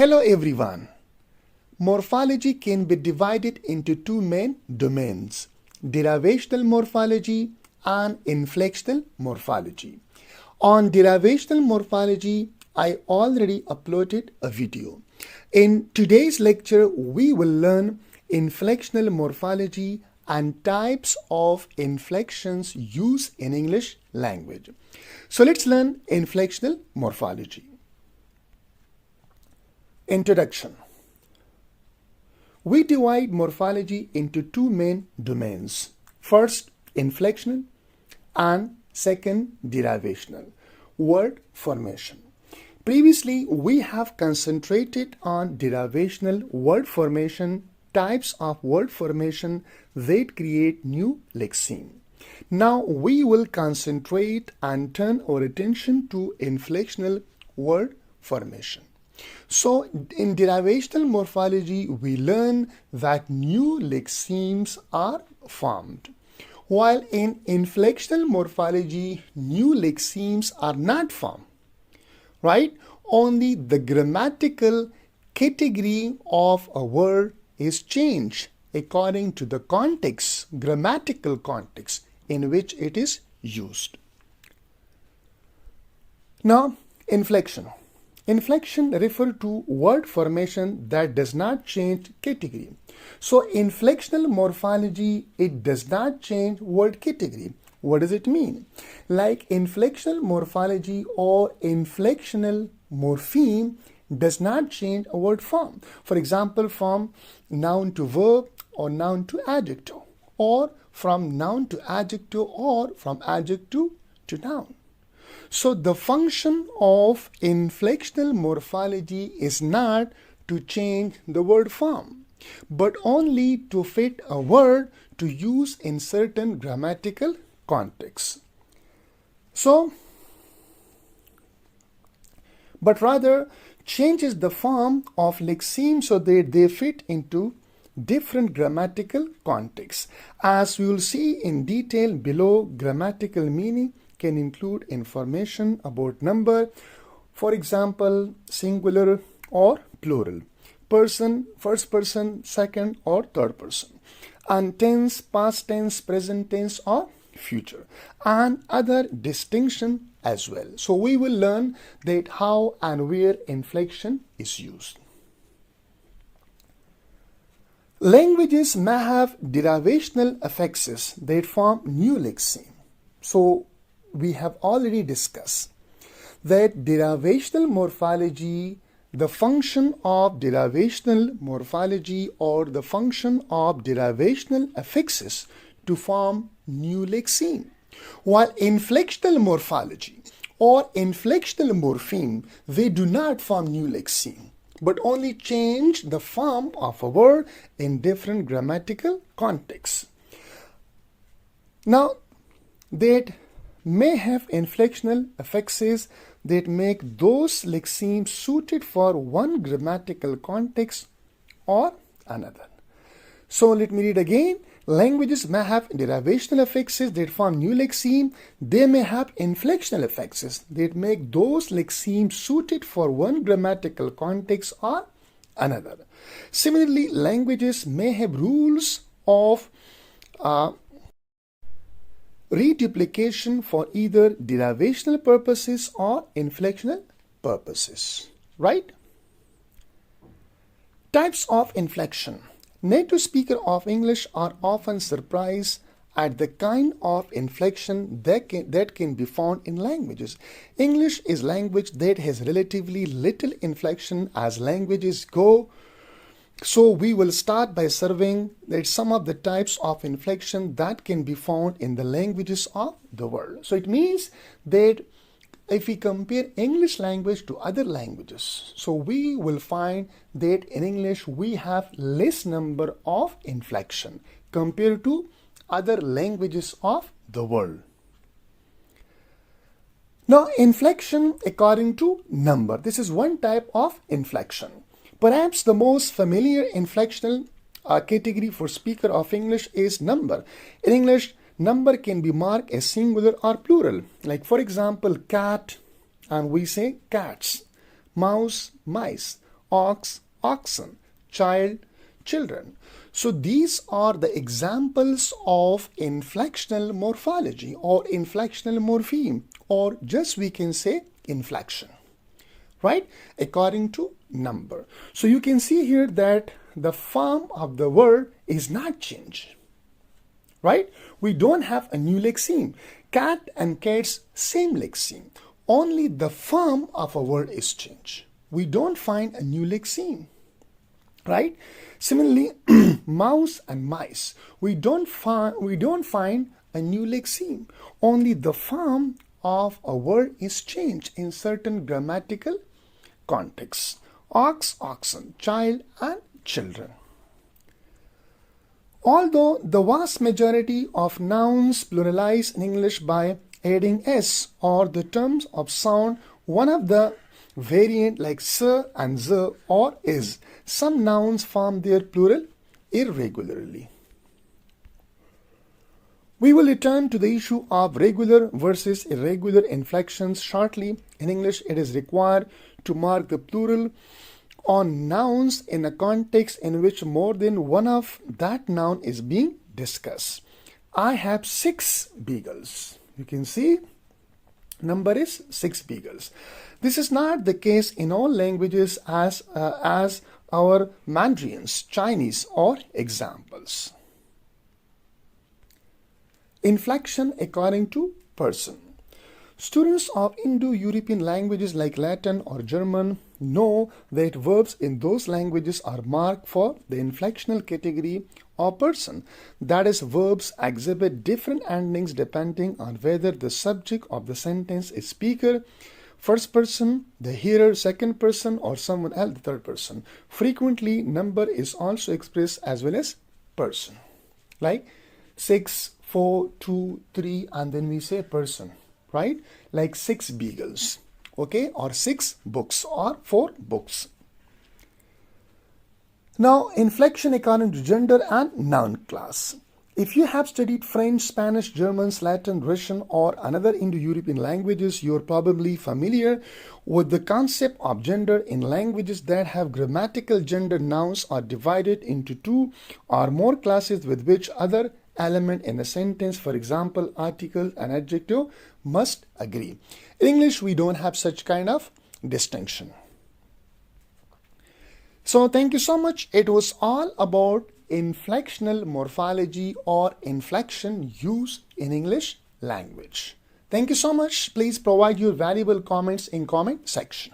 Hello everyone. Morphology can be divided into two main domains, derivational morphology and inflectional morphology. On derivational morphology, I already uploaded a video. In today's lecture, we will learn inflectional morphology and types of inflections used in English language. So let's learn inflectional morphology. Introduction. We divide morphology into two main domains. First, inflectional, and second, derivational, word formation. Previously, we have concentrated on derivational word formation, types of word formation that create new lexeme. Now, we will concentrate and turn our attention to inflectional word formation. So, in derivational morphology, we learn that new lexemes are formed, while in inflectional morphology, new lexemes are not formed, right? Only the grammatical category of a word is changed according to the context, grammatical context in which it is used. Now, inflection. Inflection refers to word formation that does not change category. So, inflectional morphology, it does not change word category. What does it mean? Like inflectional morphology or inflectional morpheme does not change a word form. For example, from noun to verb or noun to adjective, or from noun to adjective, or from adjective to noun. So the function of inflectional morphology is not to change the word form, but only to fit a word to use in certain grammatical contexts. So, but rather changes the form of lexeme so that they fit into different grammatical contexts. As we will see in detail below, grammatical meaning can include information about number, for example, singular or plural, person, first person, second or third person, and tense, past tense, present tense or future, and other distinction as well. So we will learn that how and where inflection is used. Languages may have derivational affixes that form new lexeme. So we have already discussed that derivational morphology, the function of derivational morphology or the function of derivational affixes to form new lexeme, while inflectional morphology or inflectional morpheme, they do not form new lexeme, but only change the form of a word in different grammatical contexts. Now, that may have inflectional affixes that make those lexemes suited for one grammatical context or another. So let me read again. Languages may have derivational affixes that form new lexeme. They may have inflectional affixes that make those lexemes suited for one grammatical context or another. Similarly, languages may have rules of reduplication for either derivational purposes or inflectional purposes, right? Types of inflection. Native speakers of English are often surprised at the kind of inflection that can be found in languages. English is a language that has relatively little inflection as languages go. So we will start by surveying that some of the types of inflection that can be found in the languages of the world. So it means that if we compare English language to other languages, so we will find that in English we have less number of inflection compared to other languages of the world. Now, inflection according to number. This is one type of inflection. Perhaps the most familiar inflectional category for speaker of English is number. In English, number can be marked as singular or plural. Like for example, cat, and we say cats, mouse, mice, ox, oxen, child, children. So these are the examples of inflectional morphology or inflectional morpheme, or just we can say inflection, right? According to number. So you can see here that the form of the word is not changed, right? We don't have a new lexeme. Cat and cats, same lexeme. Only the form of a word is changed. We don't find a new lexeme, right? Similarly, mouse and mice, we don't find a new lexeme. Only the form of a word is changed in certain grammatical contexts. Ox, oxen, child, and children. Although the vast majority of nouns pluralize in English by adding s or the terms of sound, one of the variant like s and z or is, some nouns form their plural irregularly. We will return to the issue of regular versus irregular inflections shortly. In English, it is required to mark the plural on nouns in a context in which more than one of that noun is being discussed. I have 6 beagles. You can see number is 6 beagles. This is not the case in all languages as our Mandarins, Chinese or examples. Inflection according to person. Students of Indo-European languages like Latin or German know that verbs in those languages are marked for the inflectional category or person. That is, verbs exhibit different endings depending on whether the subject of the sentence is speaker, first person, the hearer, second person, or someone else, the third person. Frequently, number is also expressed as well as person. Like 6, 4, 2, 3, and then we say person, right? Like 6 beagles, okay? Or 6 books or 4 books. Now, inflection according to gender and noun class. If you have studied French, Spanish, German, Latin, Russian, or another Indo-European languages, you're probably familiar with the concept of gender. In languages that have grammatical gender, nouns are divided into 2 or more classes with which other element in a sentence, for example, article and adjective, must agree. In English, we don't have such kind of distinction. So thank you so much. It was all about inflectional morphology or inflection used in English language. Thank you so much. Please provide your valuable comments in comment section.